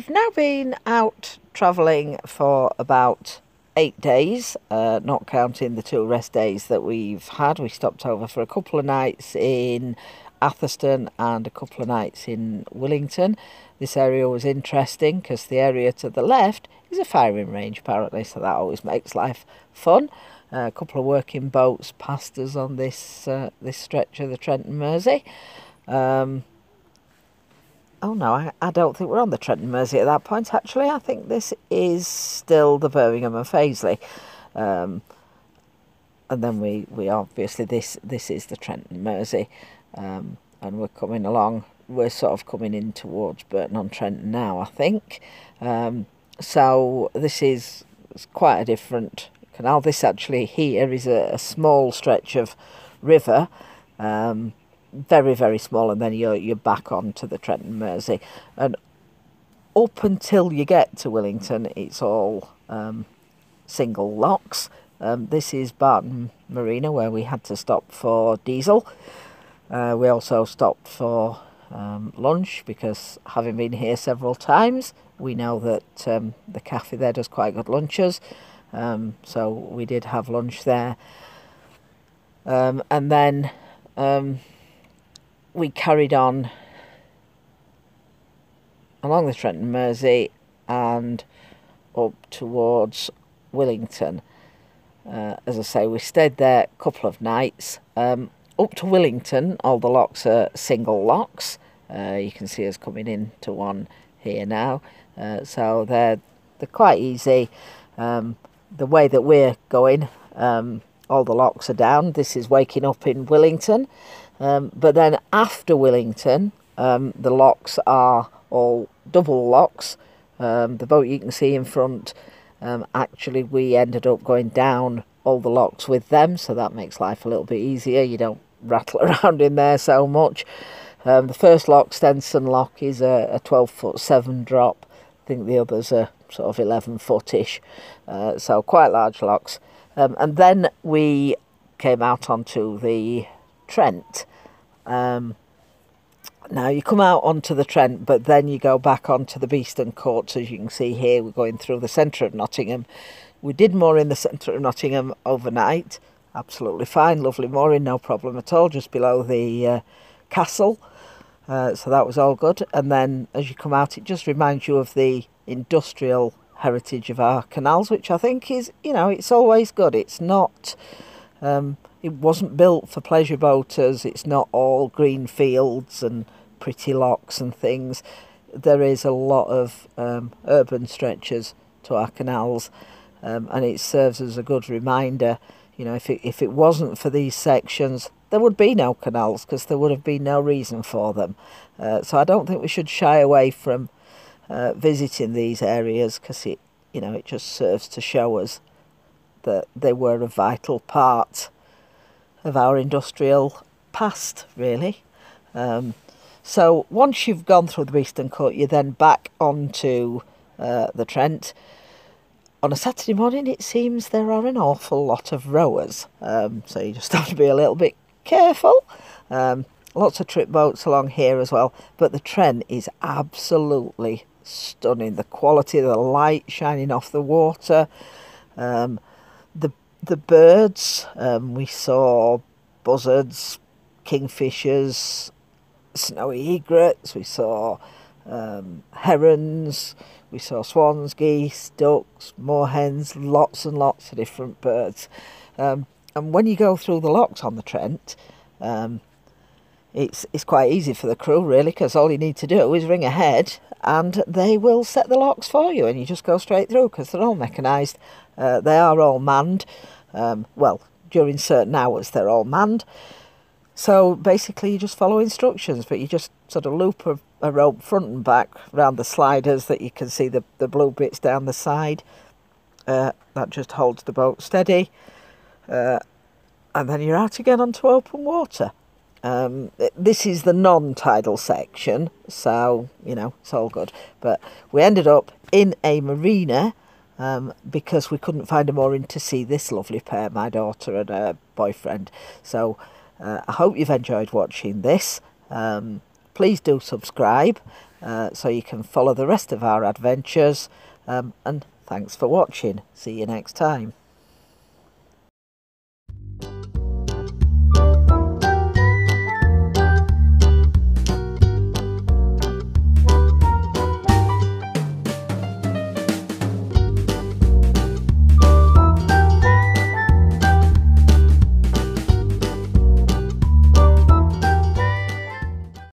We've now been out travelling for about 8 days, not counting the 2 rest days that we've had. We stopped over for a couple of nights in Atherstone and a couple of nights in Willington. This area was interesting because the area to the left is a firing range apparently, so that always makes life fun. A couple of working boats passed us on this this stretch of the Trent and Mersey. Oh no, I don't think we're on the Trent and Mersey at that point actually. I think this is still the Birmingham and Fazeley. And then we obviously this is the Trent and Mersey. And we're coming along, we're sort of coming in towards Burton-on-Trent now, I think. So this is quite a different canal. This actually here is a small stretch of river, very, very small, and then you're back onto the Trent and Mersey. And up until you get to Willington, it's all single locks. This is Barton Marina, where we had to stop for diesel. We also stopped for lunch because, having been here several times, we know that the cafe there does quite good lunches. So we did have lunch there. And then we carried on along the Trent and Mersey and up towards Willington. As I say, we stayed there a couple of nights. Up to Willington, all the locks are single locks. You can see us coming into one here now. So they're quite easy. The way that we're going, all the locks are down. This is waking up in Willington. But then after Willington, the locks are all double locks. The boat you can see in front, actually we ended up going down all the locks with them, so that makes life a little bit easier. You don't rattle around in there so much. The first lock, Stenson Lock, is a 12'7" drop. I think the others are sort of 11-foot-ish, so quite large locks. And then we came out onto the Trent. Now you come out onto the Trent, but then you go back onto the Beeston Courts. As you can see here, we're going through the centre of Nottingham. We did moor in the centre of Nottingham overnight. Absolutely fine, lovely mooring, no problem at all, just below the castle. So that was all good. And then as you come out, it just reminds you of the industrial heritage of our canals, which I think is, you know, it's always good. It's not... it wasn't built for pleasure boaters. It's not all green fields and pretty locks and things. There is a lot of urban stretches to our canals, and it serves as a good reminder. You know, if it wasn't for these sections, there would be no canals because there would have been no reason for them. So I don't think we should shy away from visiting these areas because it just serves to show us that they were a vital part of our industrial past, really. So once you've gone through the Beeston Court, you're then back onto the Trent. On a Saturday morning, it seems there are an awful lot of rowers, so you just have to be a little bit careful. Lots of trip boats along here as well, but the Trent is absolutely stunning. The quality of the light shining off the water, the birds, we saw buzzards, kingfishers, snowy egrets, we saw herons, we saw swans, geese, ducks, moorhens, lots and lots of different birds. And when you go through the locks on the Trent, it's quite easy for the crew really, because all you need to do is ring ahead and they will set the locks for you, and you just go straight through because they're all mechanised. They are all manned. Well, during certain hours they're all manned. So basically you just follow instructions, but you just sort of loop a rope front and back around the sliders that you can see the blue bits down the side. That just holds the boat steady. And then you're out again onto open water. This is the non-tidal section, so, you know, it's all good. But we ended up in a marina because we couldn't find a mooring to see this lovely pair, my daughter and her boyfriend. So I hope you've enjoyed watching this. Please do subscribe. so you can follow the rest of our adventures. And thanks for watching. See you next time.